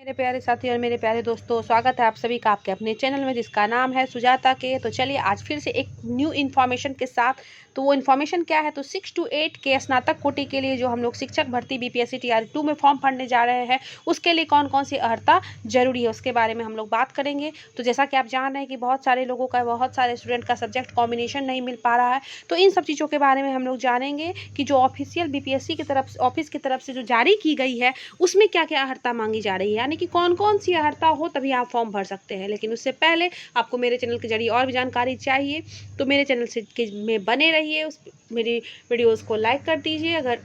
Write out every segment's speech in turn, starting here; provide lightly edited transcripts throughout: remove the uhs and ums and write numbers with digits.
मेरे प्यारे साथी और मेरे प्यारे दोस्तों, स्वागत है आप सभी का आपके अपने चैनल में जिसका नाम है सुजाता के। तो चलिए आज फिर से एक न्यू इन्फॉर्मेशन के साथ। तो वो इन्फॉर्मेशन क्या है, तो 6 to 8 के स्नातक कोटि के लिए जो हम लोग शिक्षक भर्ती बीपीएससी टीआरई 2 में फॉर्म भरने जा रहे हैं, उसके लिए कौन कौन सी अर्हता जरूरी है उसके बारे में हम लोग बात करेंगे। तो जैसा कि आप जान रहे हैं कि बहुत सारे लोगों का, बहुत सारे स्टूडेंट का सब्जेक्ट कॉम्बिनेशन नहीं मिल पा रहा है। तो इन सब चीज़ों के बारे में हम लोग जानेंगे कि जो ऑफिशियल बीपीएससी की तरफ ऑफिस की तरफ से जो जारी की गई है उसमें क्या क्या अर्हता मांगी जा रही है, यानी कि कौन कौन सी अर्हता हो तभी आप फॉर्म भर सकते हैं। लेकिन उससे पहले आपको मेरे चैनल के जरिए और भी जानकारी चाहिए तो मेरे चैनल से में बने रहिए, उस मेरी वीडियोस को लाइक कर दीजिए, अगर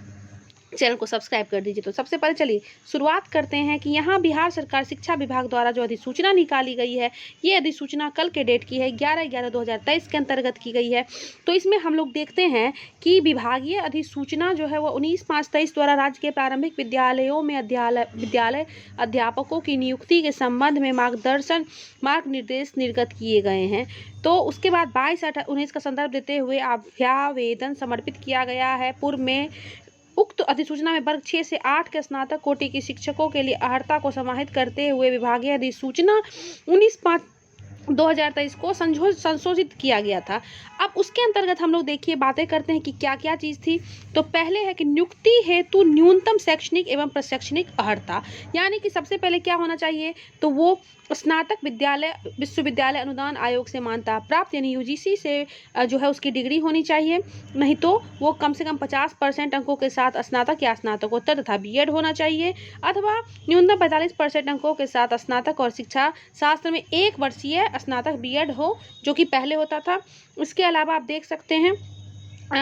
चैनल को सब्सक्राइब कर दीजिए। तो सबसे पहले चलिए शुरुआत करते हैं कि यहाँ बिहार सरकार शिक्षा विभाग द्वारा जो अधिसूचना निकाली गई है, ये अधिसूचना कल के डेट की है, 11/11/2023 के अंतर्गत की गई है। तो इसमें हम लोग देखते हैं कि विभागीय अधिसूचना जो है वो 19/5/23 द्वारा राज्य के प्रारंभिक विद्यालयों में विद्यालय अध्यापकों की नियुक्ति के संबंध में मार्ग निर्देश निर्गत किए गए हैं। तो उसके बाद 22/8/19 का संदर्भ देते हुए अभ्यावेदन समर्पित किया गया है। पूर्व में उक्त अधिसूचना में वर्ग 6 से 8 के स्नातक कोटि की शिक्षकों के लिए अर्हता को समाहित करते हुए विभागीय अधिसूचना 19/5/2023 को संशोधित किया गया था। अब उसके अंतर्गत हम लोग देखिए बातें करते हैं कि क्या क्या चीज़ थी। तो पहले है कि नियुक्ति हेतु न्यूनतम शैक्षणिक एवं प्रशैक्षणिक अर्हता, यानी कि सबसे पहले क्या होना चाहिए, तो वो स्नातक विद्यालय विश्वविद्यालय अनुदान आयोग से मान्यता प्राप्त यानी यूजीसी से जो है उसकी डिग्री होनी चाहिए। नहीं तो वो कम से कम 50% अंकों के साथ स्नातक या स्नातकोत्तर तथा बीएड होना चाहिए, अथवा न्यूनतम 45% अंकों के साथ स्नातक और शिक्षा शास्त्र में 1 वर्षीय स्नातक बीएड हो, जो कि पहले होता था। इसके अलावा आप देख सकते हैं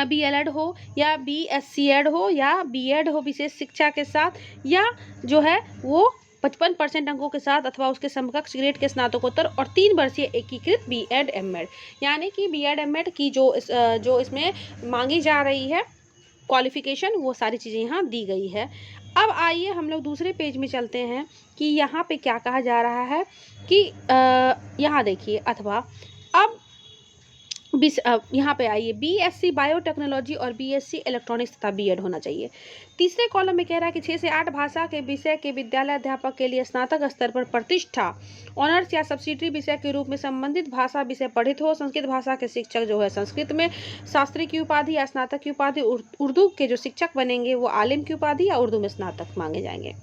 बीएलएड हो या बीएससीएड हो या बीएड हो विशेष शिक्षा के साथ, या जो है वो 55% अंकों के साथ अथवा उसके समकक्ष ग्रेड के स्नातकोत्तर और 3 वर्षीय एकीकृत बीएड एमएड, यानी कि बीएड एमएड की जो इसमें मांगी जा रही है क्वालिफिकेशन, वो सारी चीज़ें यहाँ दी गई है। अब आइए हम लोग दूसरे पेज में चलते हैं कि यहाँ पे क्या कहा जा रहा है कि यहाँ देखिए, अथवा अब यहाँ पे आइए, बीएससी बायोटेक्नोलॉजी और बीएससी इलेक्ट्रॉनिक्स तथा बीएड होना चाहिए। तीसरे कॉलम में कह रहा है कि 6 से 8 भाषा के विषय के विद्यालय अध्यापक के लिए स्नातक स्तर पर प्रतिष्ठा ऑनर्स या सब्सिडरी विषय के रूप में संबंधित भाषा विषय पढ़ित हो। संस्कृत भाषा के शिक्षक जो है संस्कृत में शास्त्री की उपाधि या स्नातक की उपाधि, उर्दू के जो शिक्षक बनेंगे वो आलिम की उपाधि या उर्दू में स्नातक मांगे जाएंगे।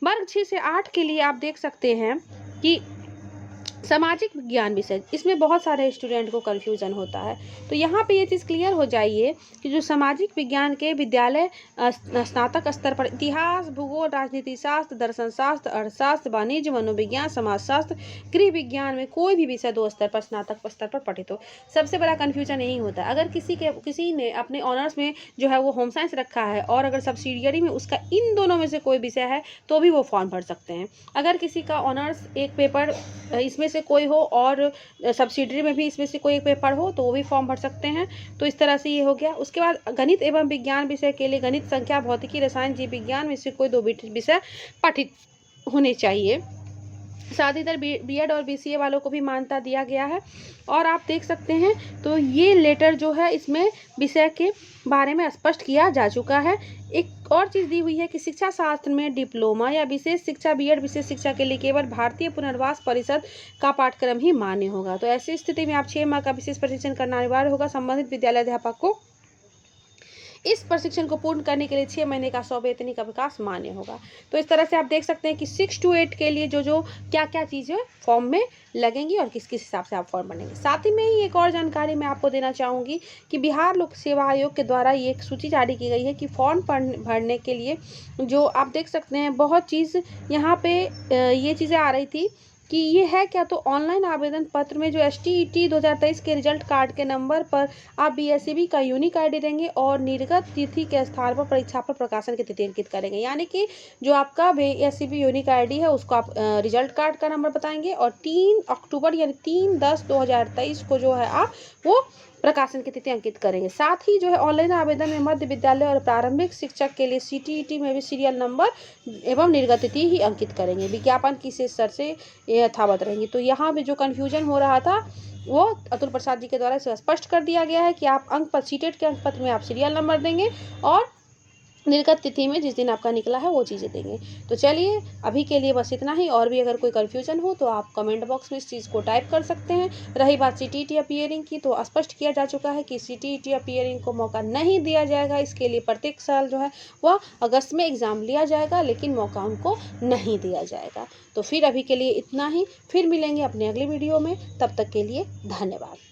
वर्ग 6 से 8 के लिए आप देख सकते हैं कि सामाजिक विज्ञान विषय, इसमें बहुत सारे स्टूडेंट को कन्फ्यूज़न होता है। तो यहाँ पे ये चीज़ क्लियर हो जाइए कि जो सामाजिक विज्ञान के विद्यालय स्नातक स्तर पर इतिहास, भूगोल, राजनीति शास्त्र, दर्शन शास्त्र, अर्थशास्त्र, वाणिज्य, मनोविज्ञान, समाजशास्त्र, गृह विज्ञान में कोई भी विषय 2 स्तर पर स्नातक स्तर पर पठित हो। सबसे बड़ा कन्फ्यूजन यही होता है। अगर किसी ने अपने ऑनर्स में जो है वो होम साइंस रखा है और अगर सब्सिडियरी में उसका इन दोनों में से कोई विषय है तो भी वो फॉर्म भर सकते हैं। अगर किसी का ऑनर्स एक पेपर इसमें से कोई हो और सब्सिडरी में भी इसमें से कोई एक पेपर हो तो वो भी फॉर्म भर सकते हैं। तो इस तरह से ये हो गया। उसके बाद गणित एवं विज्ञान विषय के लिए गणित, संख्या, भौतिकी, रसायन, जीव विज्ञान में से कोई 2 विषय पठित होने चाहिए। साथ ही इधर बीएड और बीसीए वालों को भी मान्यता दिया गया है। और आप देख सकते हैं तो ये लेटर जो है इसमें विषय के बारे में स्पष्ट किया जा चुका है। एक और चीज़ दी हुई है कि शिक्षा शास्त्र में डिप्लोमा या विशेष शिक्षा बीएड विशेष शिक्षा के लिए केवल भारतीय पुनर्वास परिषद का पाठ्यक्रम ही मान्य होगा। तो ऐसी स्थिति में आप 6 माह का विशेष प्रशिक्षण करना अनिवार्य होगा। संबंधित विद्यालय अध्यापक को इस प्रशिक्षण को पूर्ण करने के लिए 6 महीने का सवैतनिक अवकाश मान्य होगा। तो इस तरह से आप देख सकते हैं कि 6 to 8 के लिए जो क्या क्या चीज़ें फॉर्म में लगेंगी और किस किस हिसाब से आप फॉर्म भरेंगे। साथ ही में ही एक और जानकारी मैं आपको देना चाहूँगी कि बिहार लोक सेवा आयोग के द्वारा ये एक सूची जारी की गई है कि फॉर्म भरने के लिए जो आप देख सकते हैं बहुत चीज़ यहाँ पे ये चीज़ें आ रही थी कि ये है क्या, तो ऑनलाइन आवेदन पत्र में जो STET 2023 के रिजल्ट कार्ड के नंबर पर आप BSEB का यूनिक ID देंगे और निर्गत तिथि के स्थान पर परीक्षा पर प्रकाशन की तिथि अंकित करेंगे। यानी कि जो आपका BSEB यूनिक ID है उसको आप रिजल्ट कार्ड का नंबर बताएंगे और 3 अक्टूबर यानी 3/10/2023 को जो है आप वो प्रकाशन की तिथि अंकित करेंगे। साथ ही जो है ऑनलाइन आवेदन में मध्य विद्यालय और प्रारंभिक शिक्षक के लिए CTET में भी सीरियल नंबर एवं निर्गत तिथि ही अंकित करेंगे। विज्ञापन की शेष शर्त से यथावत रहेंगी। तो यहाँ पे जो कन्फ्यूजन हो रहा था वो अतुल प्रसाद जी के द्वारा इसे स्पष्ट कर दिया गया है कि आप अंक पर सीटेट के अंक पत्र में आप सीरियल नंबर देंगे और निर्गत तिथि में जिस दिन आपका निकला है वो चीज़ें देंगे। तो चलिए अभी के लिए बस इतना ही, और भी अगर कोई कन्फ्यूजन हो तो आप कमेंट बॉक्स में इस चीज़ को टाइप कर सकते हैं। रही बात सीटीईटी अपीयरिंग की, तो स्पष्ट किया जा चुका है कि सीटीईटी अपीयरिंग को मौका नहीं दिया जाएगा। इसके लिए प्रत्येक साल जो है वह अगस्त में एग्ज़ाम लिया जाएगा, लेकिन मौका उनको नहीं दिया जाएगा। तो फिर अभी के लिए इतना ही, फिर मिलेंगे अपने अगली वीडियो में, तब तक के लिए धन्यवाद।